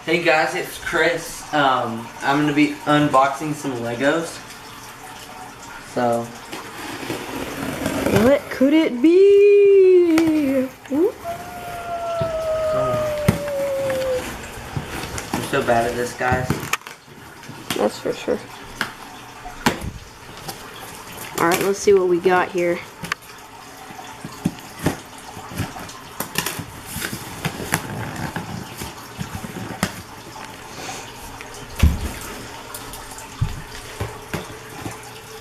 Hey guys, it's Chris. I'm gonna be unboxing some Legos. So, what could it be? Ooh. I'm so bad at this, guys. That's for sure. Alright, let's see what we got here.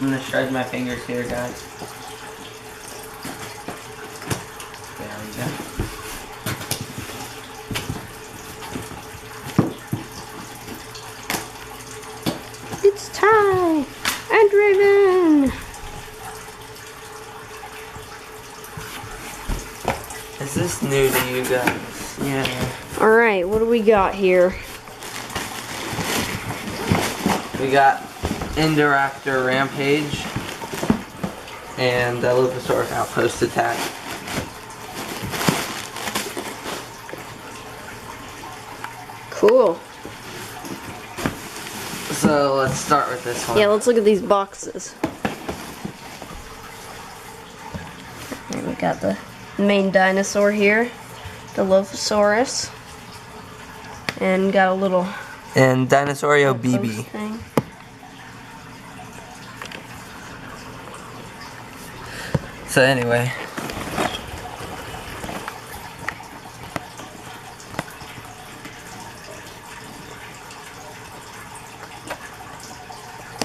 I'm gonna shred my fingers here, guys. There we go. It's Ty and Raven. Is this new to you guys? Yeah. Alright, what do we got here? We got Indoraptor Rampage and Dilophosaurus Outpost attack. Cool. So let's start with this one. Yeah, let's look at these boxes. Here we got the main dinosaur here, Dilophosaurus, and got a little And Dinosaurio BB. thing. So anyway,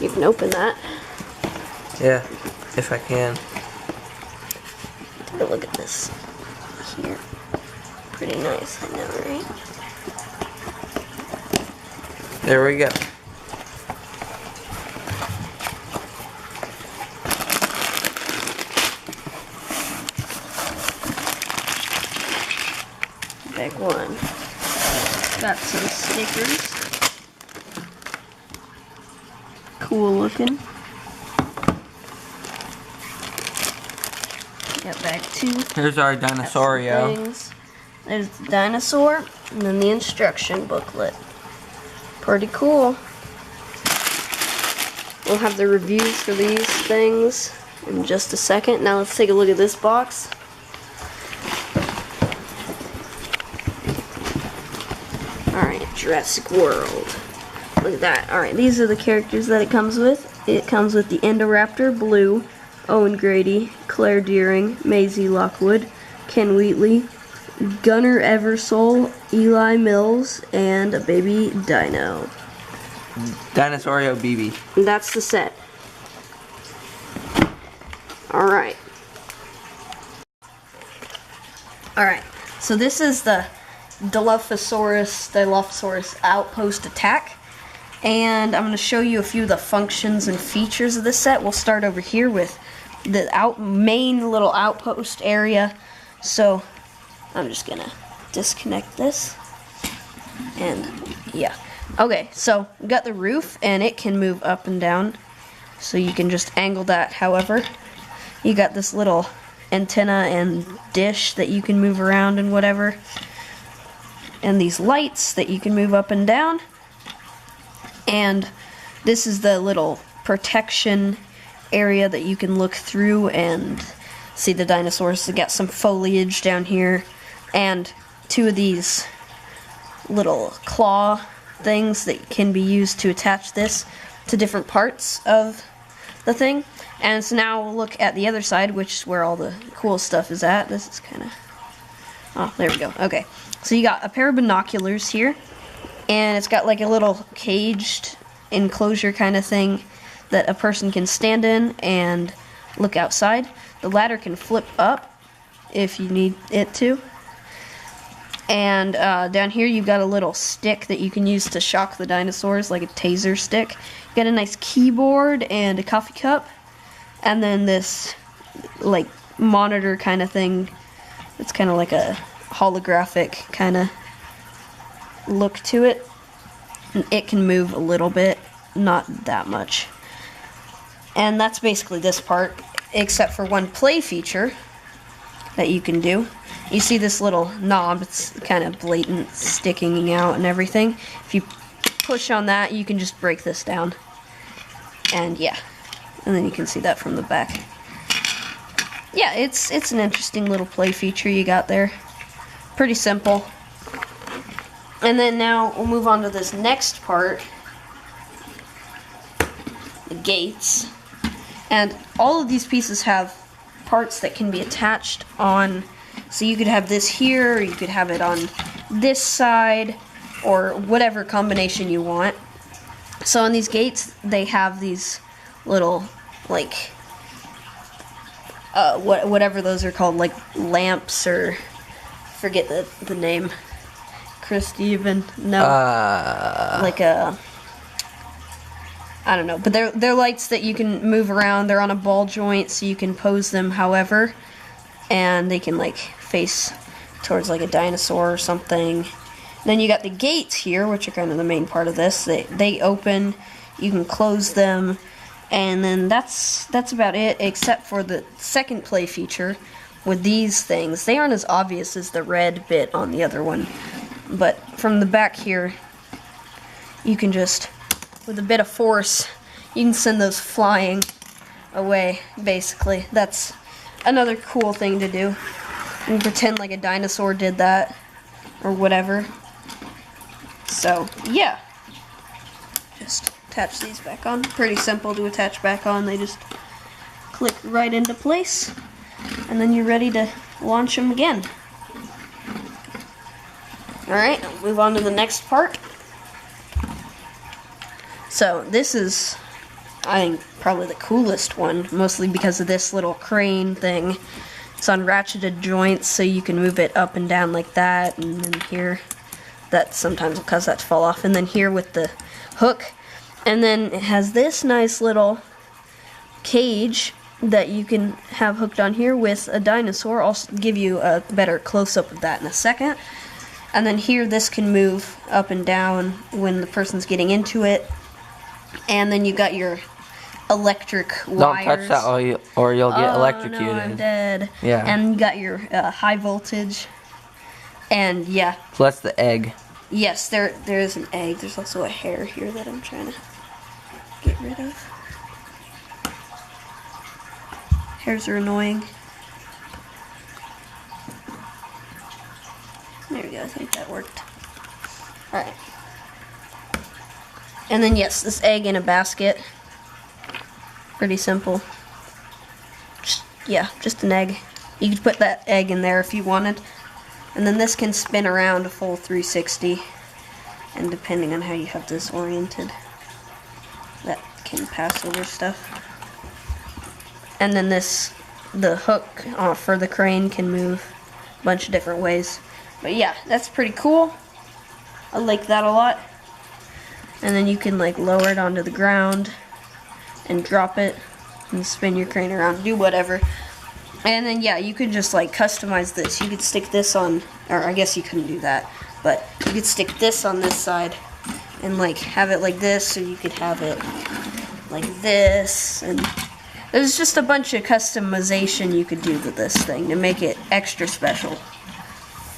You can open that. yeah, if I can. Take a look at this here. Pretty nice, I know, right? There we go. Big one. Got some stickers. Cool looking. Got bag 2. Here's our Got some Dinosaurio. things. There's the dinosaur, and then the instruction booklet. Pretty cool. We'll have the reviews for these things in just a second. Now let's take a look at this box. Alright, Jurassic World. Look at that. Alright, these are the characters that it comes with. It comes with the Indoraptor Blue, Owen Grady, Claire Deering, Maisie Lockwood, Ken Wheatley, Gunnar Eversole, Eli Mills, and a baby dino. Dinosaurio BB. And that's the set. Alright. Alright, so this is the Dilophosaurus Outpost attack. And I'm going to show you a few of the functions and features of this set. We'll start over here with the main little outpost area. So I'm just going to disconnect this. And yeah. Okay, so we got the roof, and it can move up and down. So you can just angle that however. You got this little antenna and dish that you can move around and whatever. And these lights that you can move up and down. And this is the little protection area that you can look through and see the dinosaurs. They got some foliage down here, and 2 of these little claw things that can be used to attach this to different parts of the thing. And so now we'll look at the other side, which is where all the cool stuff is at. This is kind of... Oh, there we go. Okay. So you got a pair of binoculars here, and it's got like a little caged enclosure kind of thing that a person can stand in and look outside. The ladder can flip up if you need it to. And down here you've got a little stick that you can use to shock the dinosaurs, like a taser stick. You got a nice keyboard and a coffee cup, and then this like monitor kind of thing. It's kind of like a holographic kind of look to it. And it can move a little bit, not that much. And that's basically this part, except for one play feature that you can do. You see this little knob, it's kind of blatant, sticking out and everything. If you push on that, you can just break this down. And yeah, and then you can see that from the back. Yeah, it's an interesting little play feature you got there. Pretty simple. And then now we'll move on to this next part, the gates. And all of these pieces have parts that can be attached on. So you could have this here, or you could have it on this side, or whatever combination you want. So on these gates, they have these little, like, whatever those are called, like lamps, or forget the name. Chris, do you even know? Like a, I don't know, but they're lights that you can move around. They're on a ball joint, so you can pose them however, and they can like face towards like a dinosaur or something. Then you got the gates here, which are kind of the main part of this. They open, you can close them, and then that's about it, except for the second play feature with these things. They aren't as obvious as the red bit on the other one, but from the back here, you can just, with a bit of force, you can send those flying away, basically. That's another cool thing to do. You can pretend like a dinosaur did that, or whatever. So, yeah. Just attach these back on. Pretty simple to attach back on. They just click right into place, and then you're ready to launch them again. Alright, I'll move on to the next part. So, this is, I think, probably the coolest one, mostly because of this little crane thing. It's on ratcheted joints, so you can move it up and down like that, and then here, that sometimes will cause that to fall off, and then here with the hook. And then it has this nice little cage that you can have hooked on here with a dinosaur. I'll give you a better close-up of that in a second. And then here, this can move up and down when the person's getting into it. And then you got your electric wires. Don't touch that or you'll get electrocuted. No, I'm dead. Yeah. And you got your high voltage. And yeah. So that's the egg. Yes, there is an egg. There's also a hair here that I'm trying to get rid of. Hairs are annoying. There we go, I think that worked. Alright. And then yes, this egg in a basket. Pretty simple. Just an egg. You could put that egg in there if you wanted. And then this can spin around a full 360. And depending on how you have this oriented, that can pass over stuff. And then the hook for the crane can move a bunch of different ways. But yeah, that's pretty cool. I like that a lot. And then you can like lower it onto the ground and drop it and spin your crane around, do whatever. And then yeah, you could just like customize this. You could stick this on, or I guess you couldn't do that, but you could stick this on this side and like have it like this, or you could have it like this. And there's just a bunch of customization you could do to this thing to make it extra special.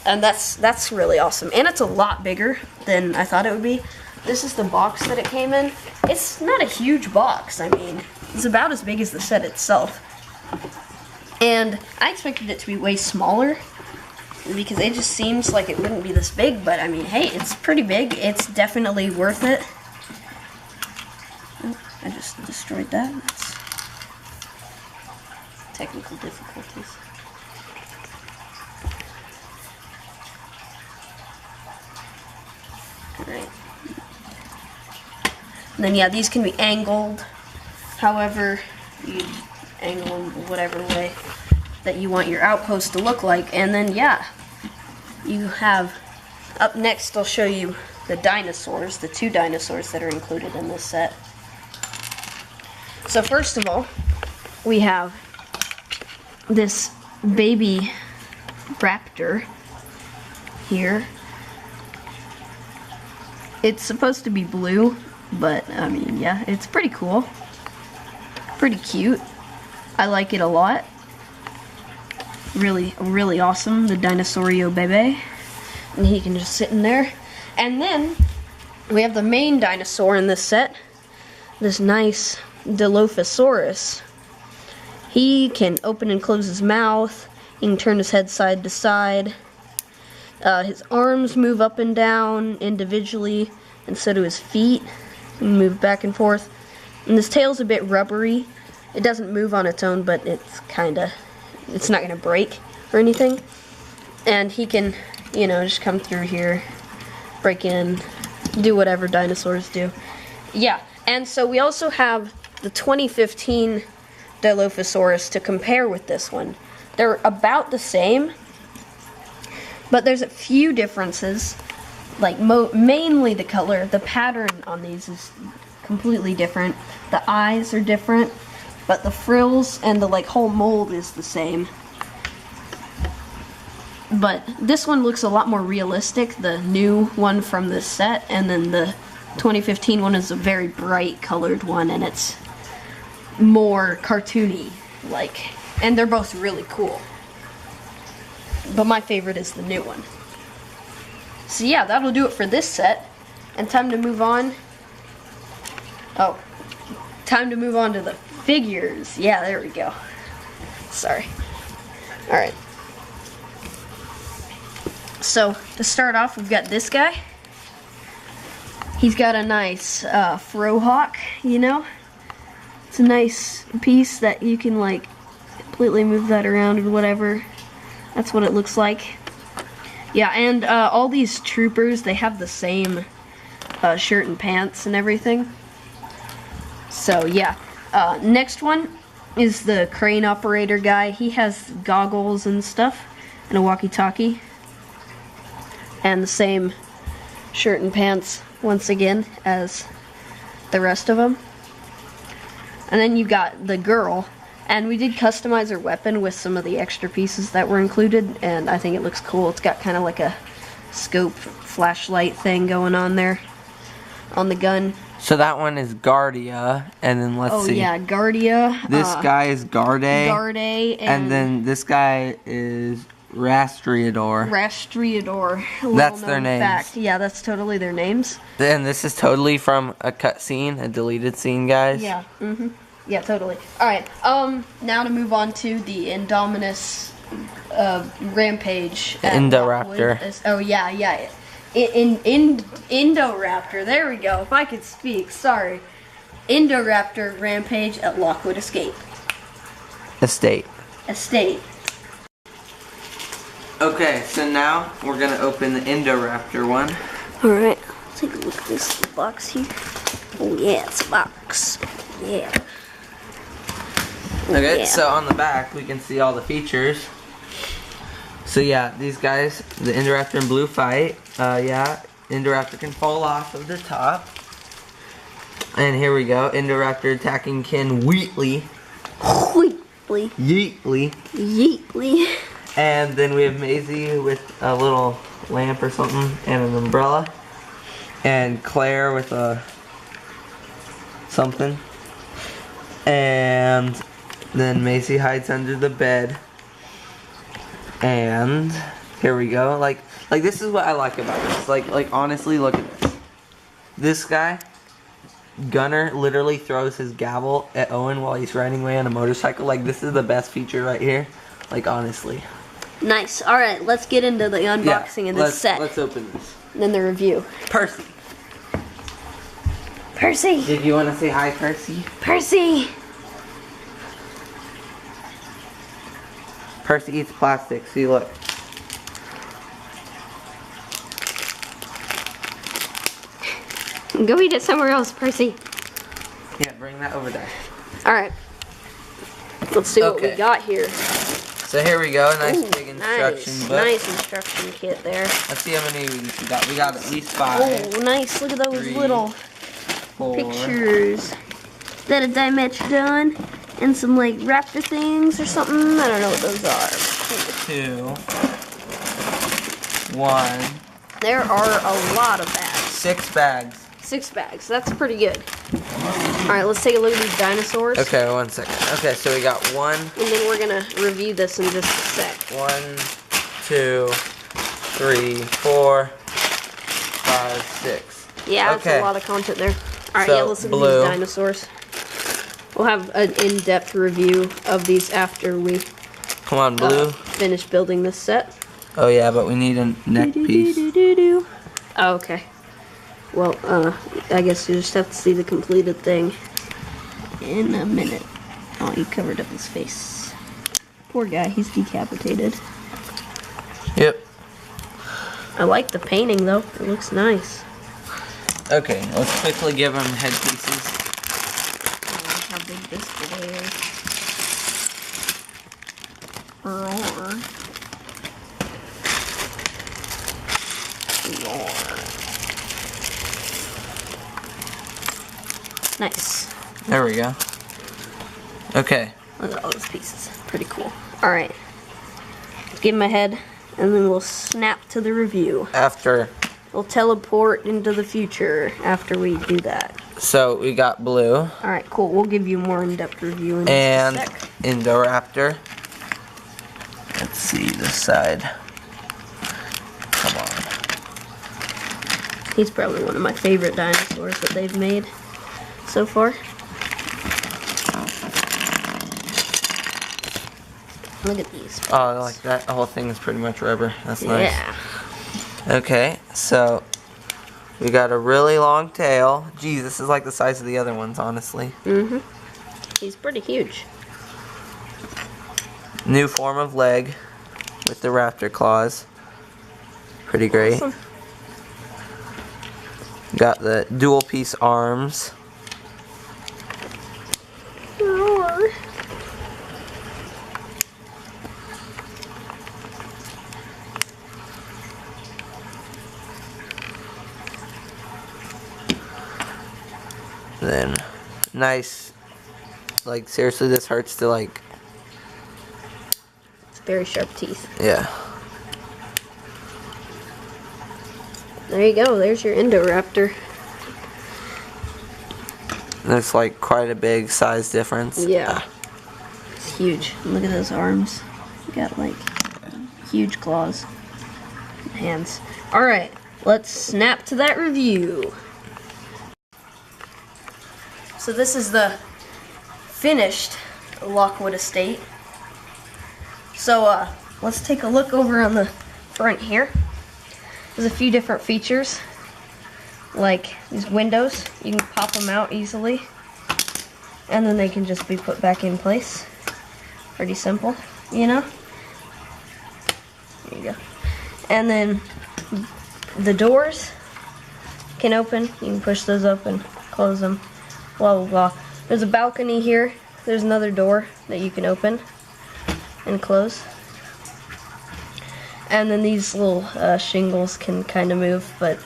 And that's really awesome. And it's a lot bigger than I thought it would be. This is the box that it came in. It's not a huge box. I mean, it's about as big as the set itself. And I expected it to be way smaller because it just seems like it wouldn't be this big, but I mean, hey, it's pretty big. It's definitely worth it. Oh, I just destroyed that. That's technical difficulties. Alright. And then yeah, these can be angled however you angle them whatever way that you want your outpost to look like. And then yeah, you have, up next I'll show you the dinosaurs, the 2 dinosaurs that are included in this set. So first of all, we have this baby raptor here. It's supposed to be blue, but I mean, yeah, it's pretty cool. Pretty cute. I like it a lot. really awesome, the Dinosaurio Bebe. And he can just sit in there. And then we have the main dinosaur in this set, this nice Dilophosaurus. He can open and close his mouth, he can turn his head side to side. His arms move up and down individually, and so do his feet. He can move back and forth. And his tail's a bit rubbery. It doesn't move on its own, but it's not gonna break or anything. And he can, you know, just come through here, break in, do whatever dinosaurs do. Yeah, and so we also have the 2015 Dilophosaurus to compare with this one. They're about the same, but there's a few differences, like mainly the color. The pattern on these is completely different. The eyes are different, but the frills and the whole mold is the same. But this one looks a lot more realistic, the new one from this set, and then the 2015 one is a very bright colored one, and it's more cartoony like, and they're both really cool. But my favorite is the new one. So yeah, that'll do it for this set. And time to move on. Oh, time to move on to the figures. Yeah, there we go. Sorry. Alright. So, to start off, we've got this guy. He's got a nice frohawk, you know? It's a nice piece that you can completely move that around and whatever. That's what it looks like. Yeah, and all these troopers, they have the same shirt and pants and everything. So yeah, next one is the crane operator guy. He has goggles and stuff and a walkie-talkie. And the same shirt and pants, once again, as the rest of them. And then you got the girl, and we did customize her weapon with some of the extra pieces that were included, and I think it looks cool. It's got kind of like a scope flashlight thing going on there on the gun. So that one is Guardia, and then let's see. Oh yeah, Guardia. This guy is Garde. Garde, and then this guy is Rastreador. That's their names. Fact. Yeah, that's totally their names. And this is totally from a cutscene, a deleted scene, guys. Yeah. Yeah, totally. All right. Now to move on to the Indominus Rampage. Indoraptor. Oh yeah. Indoraptor. There we go. If I could speak. Sorry. Indoraptor Rampage at Lockwood Estate. Okay, so now we're gonna open the Indoraptor one. Alright, let's take a look at this box here. Oh yeah, it's a box. Yeah. Okay, yeah. So on the back we can see all the features. So yeah, these guys, the Indoraptor and Blue fight. Yeah, Indoraptor can fall off of the top. And here we go, Indoraptor attacking Ken Wheatley. Yeetly. And then we have Maisie with a little lamp or something and an umbrella. And Claire with a something. And then Maisie hides under the bed. And here we go. Like this is what I like about this. Like honestly, look at this. This guy, Gunner, literally throws his gavel at Owen while he's riding away on a motorcycle. Like, this is the best feature right here. Like, honestly. Nice. Alright, let's get into the unboxing of this set. Let's open this. And then the review. Percy. Percy. Did you want to say hi, Percy? Percy. Percy eats plastic. See, look. Go eat it somewhere else, Percy. Yeah, bring that over there. Alright. Let's see what we got here. So here we go, nice big instruction book. Nice instruction kit there. Let's see how many we got. We got at least 5. Oh, nice. Look at those 3, little 4. pictures. Is that a Dimetrodon? And some raptor things or something? I don't know what those are. 2. 1. There are a lot of bags. 6 bags. 6 bags. That's pretty good. Alright, let's take a look at these dinosaurs. Okay, 1 second. Okay, so we got 1. And then we're gonna review this in just a sec. 1, 2, 3, 4, 5, 6. Yeah, that's okay. a lot of content there. Alright, So, yeah, let's look blue. at these dinosaurs. We'll have an in-depth review of these after we Come on, blue. finish building this set. Oh yeah, but we need a neck piece. Oh, okay. Well, I guess you just have to see the completed thing in a minute. Oh, you covered up his face. Poor guy, he's decapitated. Yep. I like the painting though, it looks nice. Okay, let's quickly give him head pieces. Oh, how big this today is. Roar. Nice. There we go. Okay. Look at all those pieces. Pretty cool. Alright. Give him a head, and then we'll snap to the review. After. We'll teleport into the future after we do that. So we got blue. Alright, cool. We'll give you a more in-depth review in And just a sec. Indoraptor. Let's see this side. Come on. He's probably one of my favorite dinosaurs that they've made so far. Look at these. Oh, I like that. The whole thing is pretty much rubber. That's nice. Yeah. Okay, so we got a really long tail. Geez, this is like the size of the other ones, honestly. Mm-hmm. He's pretty huge. New form of leg with the raptor claws. Pretty great. Awesome. Got the dual piece arms. Roar. Then nice, like seriously, this hurts to like. It's very sharp teeth. Yeah. There you go. There's your Indoraptor. There's like quite a big size difference. Yeah. It's huge. Look at those arms. You got like huge claws and hands. Alright, let's snap to that review. So this is the finished Lockwood estate. So let's take a look over on the front here. There's a few different features, like these windows. You can pop them out easily, and then they can just be put back in place. Pretty simple, you know? There you go. And then the doors can open. You can push those open, close them, blah, blah, blah. There's a balcony here. There's another door that you can open and close. And then these little shingles can kind of move, but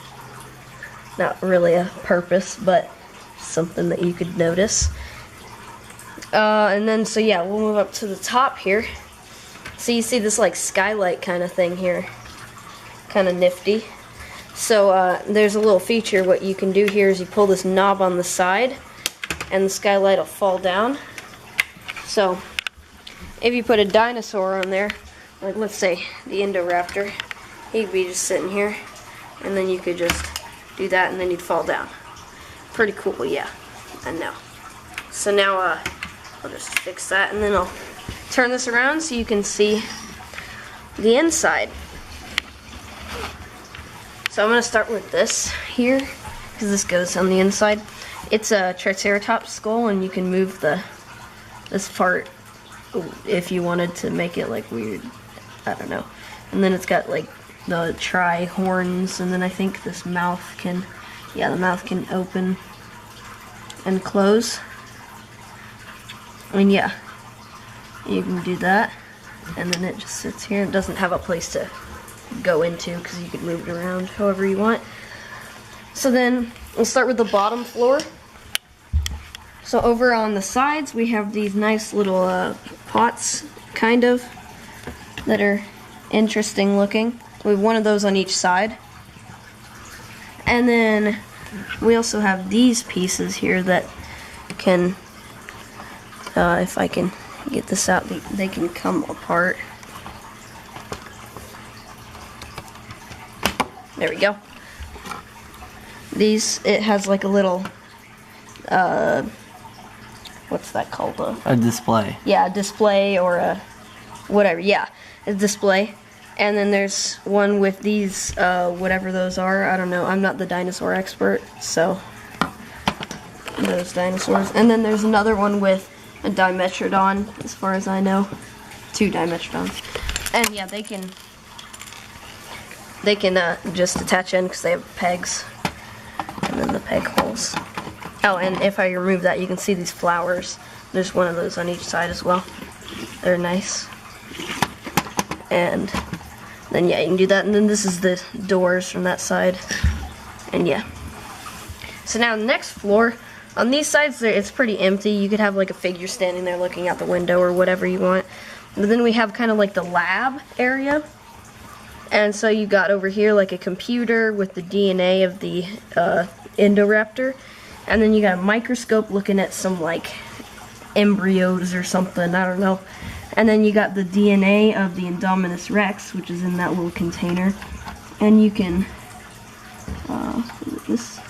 not really a purpose, but something that you could notice. And then, so yeah, we'll move up to the top here. So you see this like skylight kind of thing here. Kind of nifty. So there's a little feature. What you can do here is you pull this knob on the side, and the skylight will fall down. So if you put a dinosaur on there, like let's say the Indoraptor, he'd be just sitting here, and then you could just do that and then you'd fall down. Pretty cool, yeah, I know. So now I'll just fix that, and then I'll turn this around so you can see the inside. So I'm going to start with this here, because this goes on the inside. It's a Triceratops skull, and you can move this part if you wanted to make it like weird. I don't know. And then it's got like the tri-horns, and then I think this mouth can, yeah, the mouth can open and close. And yeah, you can do that, and then it just sits here. It doesn't have a place to go into because you can move it around however you want. So then we'll start with the bottom floor. So over on the sides we have these nice little pots, kind of, that are interesting looking. We have one of those on each side. And then we also have these pieces here that can, if I can get this out, they can come apart. There we go. It has like a little, what's that called? A display. Yeah, a display or a whatever. Yeah, a display. And then there's one with these, whatever those are. I don't know. I'm not the dinosaur expert, so those dinosaurs. And then there's another one with a Dimetrodon, as far as I know. 2 Dimetrodons. And yeah, they can just attach in because they have pegs. And then the peg holes. Oh, and if I remove that, you can see these flowers. There's one of those on each side as well. They're nice. And then yeah, you can do that. And then this is the doors from that side. And yeah. So now the next floor, on these sides it's pretty empty. You could have like a figure standing there looking out the window or whatever you want. But then we have kind of like the lab area. And so you got over here like a computer with the DNA of the Indoraptor. And then you got a microscope looking at some like embryos or something, I don't know. And then you got the DNA of the Indominus Rex, which is in that little container. And you can, this,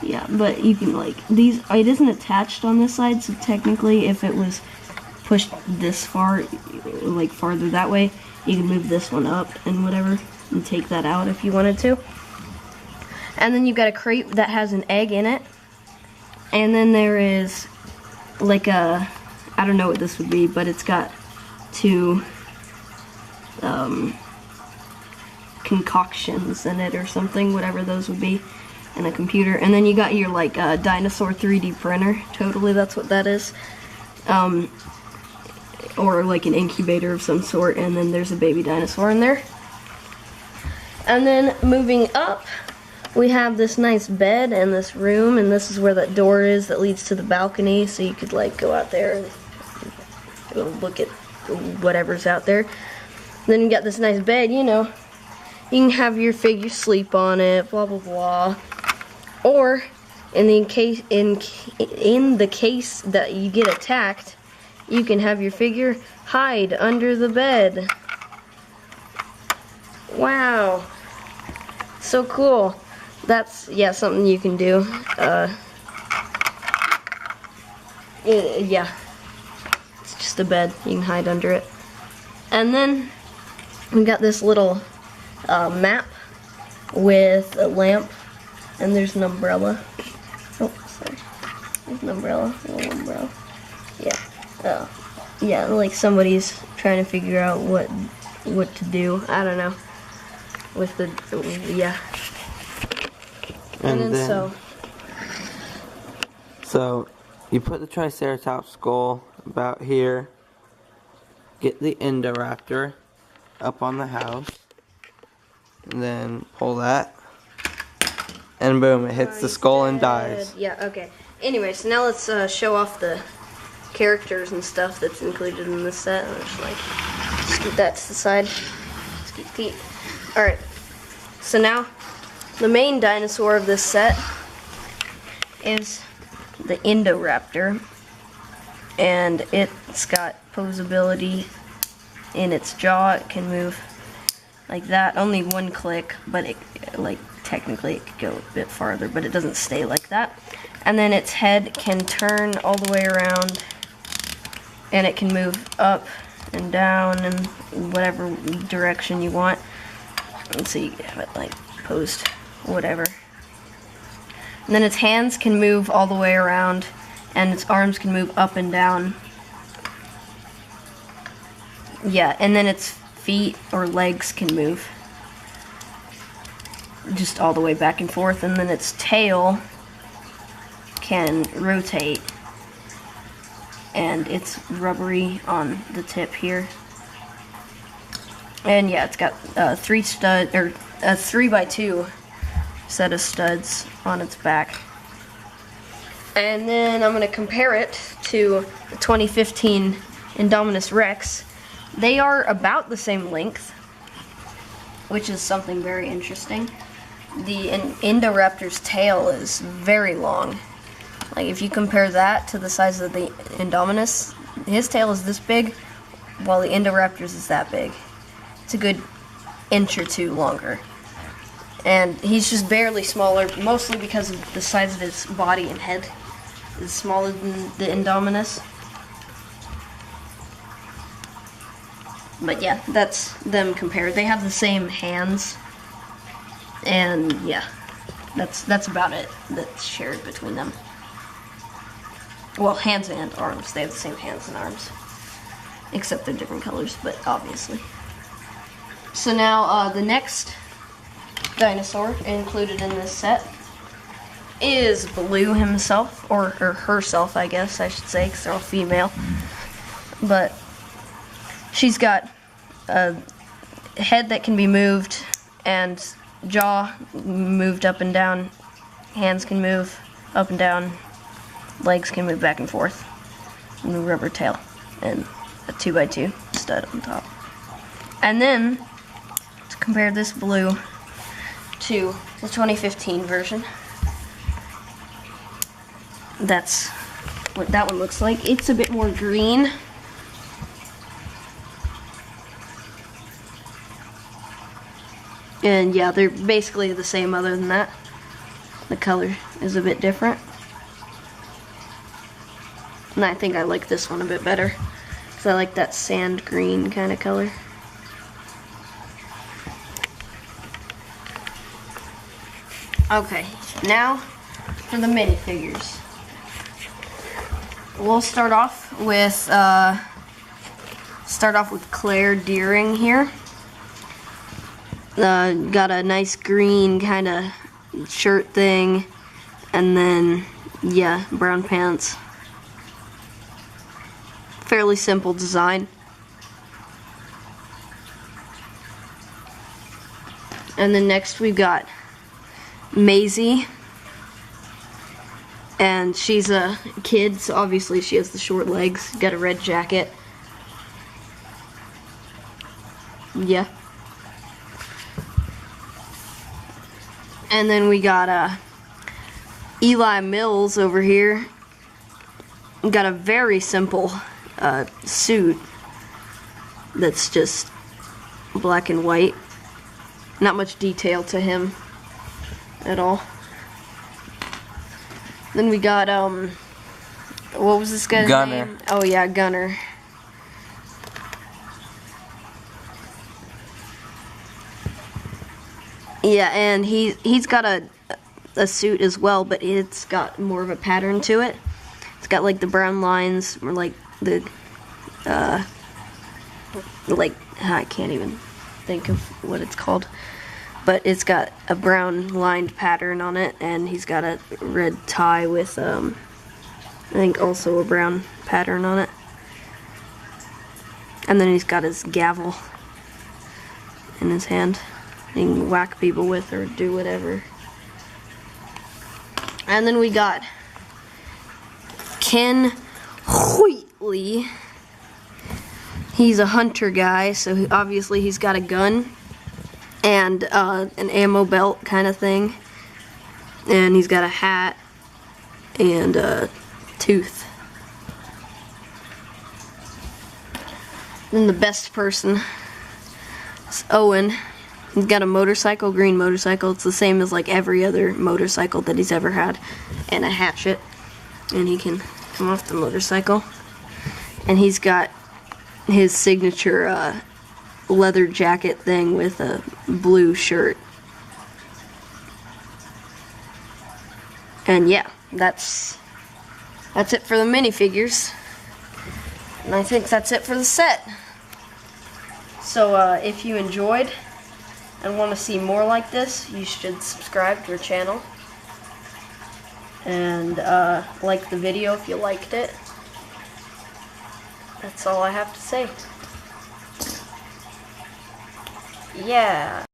yeah, but you can like, it isn't attached on this side, so technically if it was pushed this far, like farther that way, you can move this one up and whatever, and take that out if you wanted to. And then you've got a crate that has an egg in it. And then there is like a, I don't know what this would be, but it's got 2 concoctions in it or something, whatever those would be, and a computer. And then you got your like dinosaur 3D printer. Totally, that's what that is. Or like an incubator of some sort, and then there's a baby dinosaur in there. And then moving up, we have this nice bed and this room, and this is where that door is that leads to the balcony, so you could like go out there and look at whatever's out there. Then you got this nice bed, you know, you can have your figure sleep on it, blah blah blah. Or in the case that you get attacked, you can have your figure hide under the bed. Wow, so cool. That's, yeah, something you can do. Yeah, it's just a bed. You can hide under it. And then we got this little map with a lamp, and there's an umbrella. Oh, sorry. There's an umbrella, a little umbrella. Yeah. Yeah, like somebody's trying to figure out what to do. I don't know. With the, yeah. And then so you put the Triceratops skull about here, get the Indoraptor up on the house, and then pull that, and boom, it hits the skull and dies. Yeah, okay. Anyway, so now let's show off the characters and stuff that's included in this set. I'll just like scoot that to the side. Scoot. Alright, so now the main dinosaur of this set is the Indoraptor, and it's got posability in its jaw. It can move like that, only 1 click, but it, like, technically it could go a bit farther, but it doesn't stay like that. And then its head can turn all the way around, and it can move up and down in whatever direction you want. And so you can have it like posed, whatever. And then its hands can move all the way around, and its arms can move up and down. Yeah, and then its feet or legs can move just all the way back and forth, and then its tail can rotate, and it's rubbery on the tip here. And yeah, it's got a 3x2 set of studs on its back. And then I'm going to compare it to the 2015 Indominus Rex. They are about the same length, which is something very interesting. the Indoraptor's tail is very long. Like if you compare that to the size of the Indominus, his tail is this big, while the Indoraptor's is that big. It's a good inch or two longer. And he's just barely smaller, mostly because of the size of his body and head is smaller than the Indominus. But yeah, that's them compared. They have the same hands, and yeah, that's about it that's shared between them. Well, hands and arms. They have the same hands and arms, except they're different colors, but obviously. So now the next dinosaur included in this set is Blue himself, or herself, I guess I should say, because they're all female. But she's got a head that can be moved, and jaw moved up and down, hands can move up and down, legs can move back and forth, and a rubber tail, and a 2x2 stud on top. And then, to compare this Blue to the 2015 version, that's what that one looks like. It's a bit more green. And yeah, they're basically the same other than that. The color is a bit different. And I think I like this one a bit better, because I like that sand green kind of color. Okay, now for the minifigures. We'll start off with Claire Deering here. Got a nice green kind of shirt thing, and then yeah, brown pants. Fairly simple design. And then next we've got Maisie, and she's a kid, so obviously she has the short legs, got a red jacket. Yeah. And then we got Eli Mills over here. Got a very simple suit that's just black and white. Not much detail to him at all. Then we got what was this guy's Gunner. name? Oh yeah, Gunner. Yeah, and he's got a suit as well, but it's got more of a pattern to it. It's got like the brown lines, or like the I can't even think of what it's called, but it's got a brown lined pattern on it, and he's got a red tie with I think also a brown pattern on it, and then he's got his gavel in his hand. He can whack people with or do whatever. And then we got Ken Wheatley. He's a hunter guy, so obviously he's got a gun and an ammo belt kind of thing. And he's got a hat and a tooth. Then the best person is Owen. He's got a motorcycle, green motorcycle. It's the same as like every other motorcycle that he's ever had. And a hatchet. And he can come off the motorcycle. And he's got his signature leather jacket thing with a blue shirt. And yeah, that's it for the minifigures. And I think that's it for the set. So if you enjoyed and want to see more like this, you should subscribe to our channel. And like the video if you liked it. That's all I have to say. Yeah.